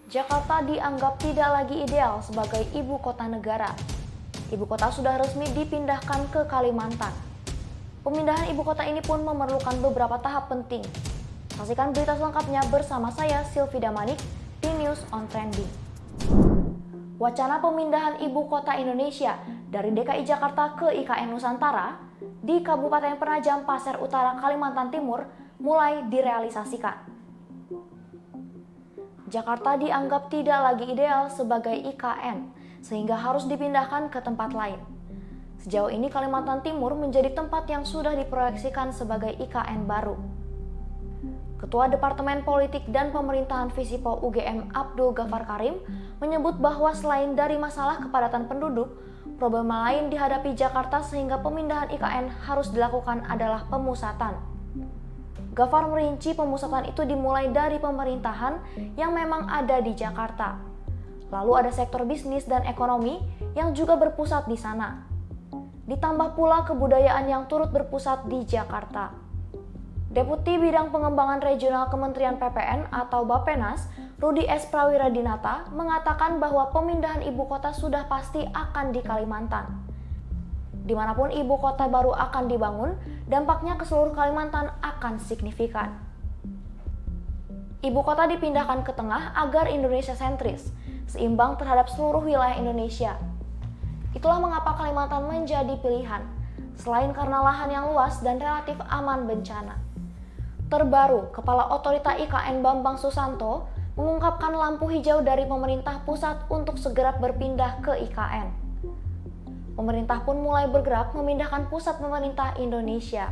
Jakarta dianggap tidak lagi ideal sebagai ibu kota negara. Ibu kota sudah resmi dipindahkan ke Kalimantan. Pemindahan ibu kota ini pun memerlukan beberapa tahap penting. Saksikan berita selengkapnya bersama saya, Sylvida Manik, di News on Trending. Wacana pemindahan ibu kota Indonesia dari DKI Jakarta ke IKN Nusantara di Kabupaten Penajam Pasir Utara, Kalimantan Timur mulai direalisasikan. Jakarta dianggap tidak lagi ideal sebagai IKN, sehingga harus dipindahkan ke tempat lain. Sejauh ini Kalimantan Timur menjadi tempat yang sudah diproyeksikan sebagai IKN baru. Ketua Departemen Politik dan Pemerintahan Visipo UGM Abdul Ghaffar Karim menyebut bahwa selain dari masalah kepadatan penduduk, problema lain dihadapi Jakarta sehingga pemindahan IKN harus dilakukan adalah pemusatan. Ghaffar merinci pemusatan itu dimulai dari pemerintahan yang memang ada di Jakarta. Lalu ada sektor bisnis dan ekonomi yang juga berpusat di sana. Ditambah pula kebudayaan yang turut berpusat di Jakarta. Deputi Bidang Pengembangan Regional Kementerian PPN atau Bappenas, Rudi S. Prawiradinata, mengatakan bahwa pemindahan ibu kota sudah pasti akan di Kalimantan. Dimanapun ibu kota baru akan dibangun, dampaknya ke seluruh Kalimantan akan signifikan. Ibu kota dipindahkan ke tengah agar Indonesia sentris, seimbang terhadap seluruh wilayah Indonesia. Itulah mengapa Kalimantan menjadi pilihan, selain karena lahan yang luas dan relatif aman bencana. Terbaru, Kepala Otorita IKN Bambang Susanto mengungkapkan lampu hijau dari pemerintah pusat untuk segera berpindah ke IKN. Pemerintah pun mulai bergerak memindahkan pusat pemerintah Indonesia.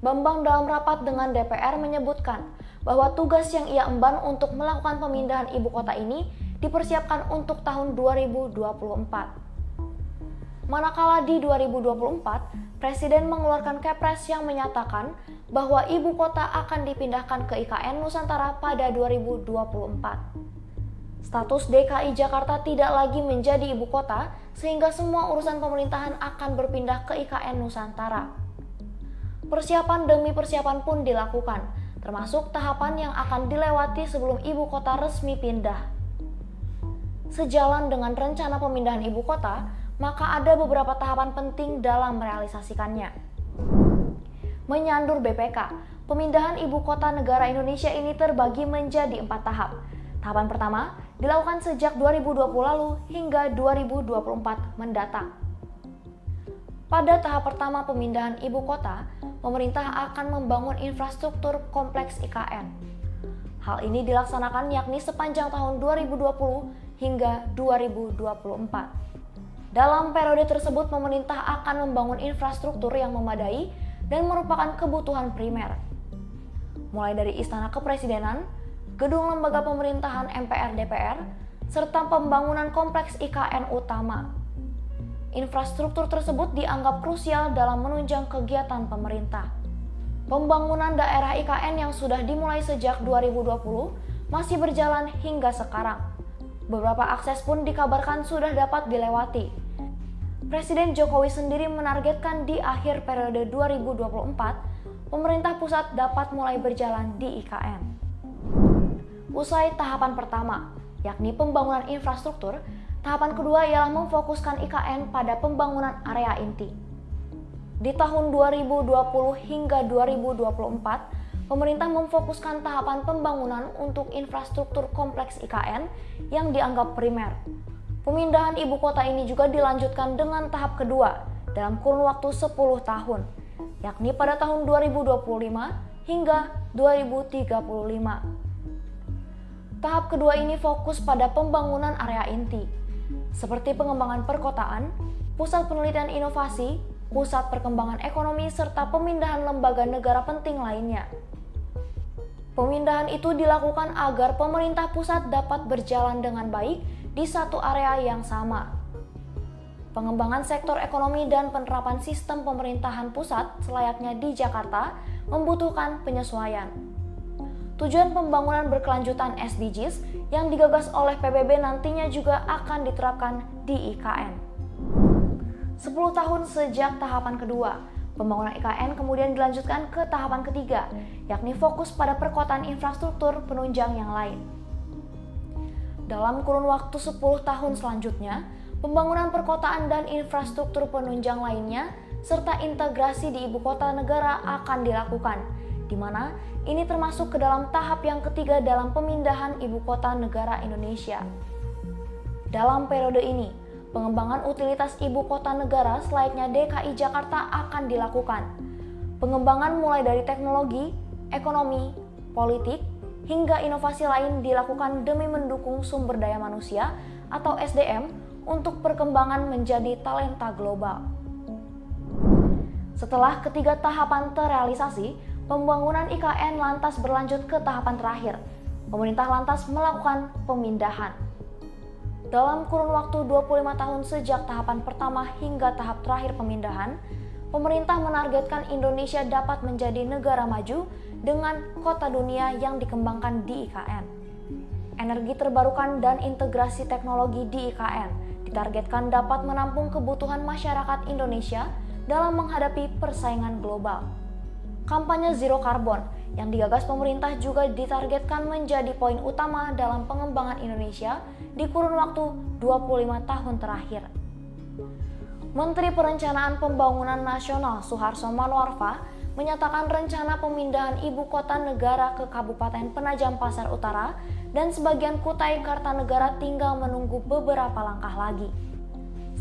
Bambang dalam rapat dengan DPR menyebutkan bahwa tugas yang ia emban untuk melakukan pemindahan ibu kota ini dipersiapkan untuk tahun 2024. Manakala di 2024, Presiden mengeluarkan Kepres yang menyatakan bahwa ibu kota akan dipindahkan ke IKN Nusantara pada 2024. Status DKI Jakarta tidak lagi menjadi ibu kota, sehingga semua urusan pemerintahan akan berpindah ke IKN Nusantara. Persiapan demi persiapan pun dilakukan, termasuk tahapan yang akan dilewati sebelum ibu kota resmi pindah. Sejalan dengan rencana pemindahan ibu kota, maka ada beberapa tahapan penting dalam merealisasikannya. Menyandur BPK, pemindahan ibu kota negara Indonesia ini terbagi menjadi 4 tahap. Tahapan pertama dilakukan sejak 2020 lalu hingga 2024 mendatang. Pada tahap pertama pemindahan ibu kota, pemerintah akan membangun infrastruktur kompleks IKN. Hal ini dilaksanakan yakni sepanjang tahun 2020 hingga 2024. Dalam periode tersebut, pemerintah akan membangun infrastruktur yang memadai dan merupakan kebutuhan primer. Mulai dari Istana Kepresidenan, gedung lembaga pemerintahan MPR DPR, serta pembangunan kompleks IKN utama. Infrastruktur tersebut dianggap krusial dalam menunjang kegiatan pemerintah. Pembangunan daerah IKN yang sudah dimulai sejak 2020 masih berjalan hingga sekarang. Beberapa akses pun dikabarkan sudah dapat dilewati. Presiden Jokowi sendiri menargetkan di akhir periode 2024, pemerintah pusat dapat mulai berjalan di IKN. Usai tahapan pertama, yakni pembangunan infrastruktur, tahapan kedua ialah memfokuskan IKN pada pembangunan area inti. Di tahun 2020 hingga 2024, pemerintah memfokuskan tahapan pembangunan untuk infrastruktur kompleks IKN yang dianggap primer. Pemindahan ibu kota ini juga dilanjutkan dengan tahap kedua dalam kurun waktu 10 tahun, yakni pada tahun 2025 hingga 2035. Tahap kedua ini fokus pada pembangunan area inti, seperti pengembangan perkotaan, pusat penelitian inovasi, pusat perkembangan ekonomi, serta pemindahan lembaga negara penting lainnya. Pemindahan itu dilakukan agar pemerintah pusat dapat berjalan dengan baik di satu area yang sama. Pengembangan sektor ekonomi dan penerapan sistem pemerintahan pusat selayaknya di Jakarta membutuhkan penyesuaian. Tujuan pembangunan berkelanjutan SDGs yang digagas oleh PBB nantinya juga akan diterapkan di IKN. 10 tahun sejak tahapan kedua, pembangunan IKN kemudian dilanjutkan ke tahapan ketiga, yakni fokus pada perkotaan infrastruktur penunjang yang lain. Dalam kurun waktu 10 tahun selanjutnya, pembangunan perkotaan dan infrastruktur penunjang lainnya serta integrasi di ibu kota negara akan dilakukan, di mana ini termasuk ke dalam tahap yang ketiga dalam pemindahan ibu kota negara Indonesia. Dalam periode ini, pengembangan utilitas ibu kota negara selayaknya DKI Jakarta akan dilakukan. Pengembangan mulai dari teknologi, ekonomi, politik, hingga inovasi lain dilakukan demi mendukung sumber daya manusia atau SDM untuk perkembangan menjadi talenta global. Setelah ketiga tahapan terrealisasi, pembangunan IKN lantas berlanjut ke tahapan terakhir. Pemerintah lantas melakukan pemindahan. Dalam kurun waktu 25 tahun sejak tahapan pertama hingga tahap terakhir pemindahan, pemerintah menargetkan Indonesia dapat menjadi negara maju dengan kota dunia yang dikembangkan di IKN. Energi terbarukan dan integrasi teknologi di IKN ditargetkan dapat menampung kebutuhan masyarakat Indonesia dalam menghadapi persaingan global. Kampanye Zero Carbon yang digagas pemerintah juga ditargetkan menjadi poin utama dalam pengembangan Indonesia di kurun waktu 25 tahun terakhir. Menteri Perencanaan Pembangunan Nasional Suharto Manoarfa menyatakan rencana pemindahan ibu kota negara ke Kabupaten Penajam Pasar Utara dan sebagian Kutai Kartanegara tinggal menunggu beberapa langkah lagi.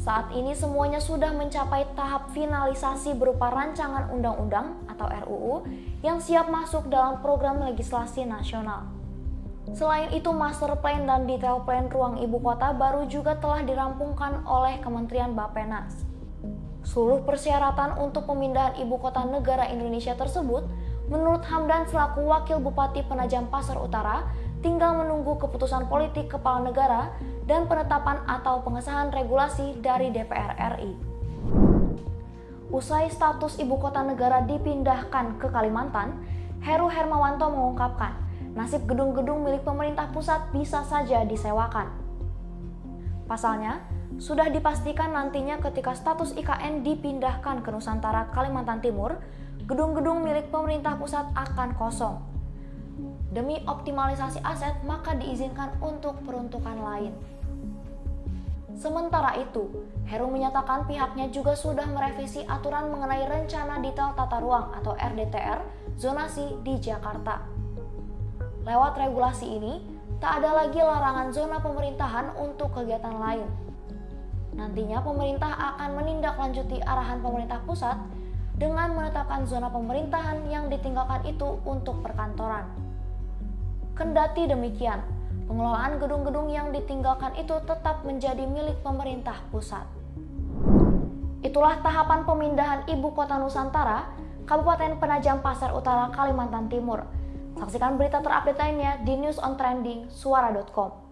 Saat ini semuanya sudah mencapai tahap finalisasi berupa rancangan undang-undang atau RUU yang siap masuk dalam program legislasi nasional. Selain itu, master plan dan detail plan ruang ibu kota baru juga telah dirampungkan oleh Kementerian Bappenas. Seluruh persyaratan untuk pemindahan ibu kota negara Indonesia tersebut, menurut Hamdan selaku Wakil Bupati Penajam Pasar Utara, tinggal menunggu keputusan politik kepala negara dan penetapan atau pengesahan regulasi dari DPR RI. Usai status ibu kota negara dipindahkan ke Kalimantan, Heru Hermawanto mengungkapkan, nasib gedung-gedung milik pemerintah pusat bisa saja disewakan. Pasalnya, sudah dipastikan nantinya ketika status IKN dipindahkan ke Nusantara Kalimantan Timur, gedung-gedung milik pemerintah pusat akan kosong. Demi optimalisasi aset, maka diizinkan untuk peruntukan lain. Sementara itu, Heru menyatakan pihaknya juga sudah merevisi aturan mengenai rencana detail tata ruang atau RDTR zonasi di Jakarta. Lewat regulasi ini, tak ada lagi larangan zona pemerintahan untuk kegiatan lain. Nantinya pemerintah akan menindaklanjuti arahan pemerintah pusat dengan menetapkan zona pemerintahan yang ditinggalkan itu untuk perkantoran. Kendati demikian, pengelolaan gedung-gedung yang ditinggalkan itu tetap menjadi milik pemerintah pusat. Itulah tahapan pemindahan ibu kota Nusantara, Kabupaten Penajam Pasar Utara, Kalimantan Timur. Saksikan berita terupdate lainnya di News on Trending Suara.com.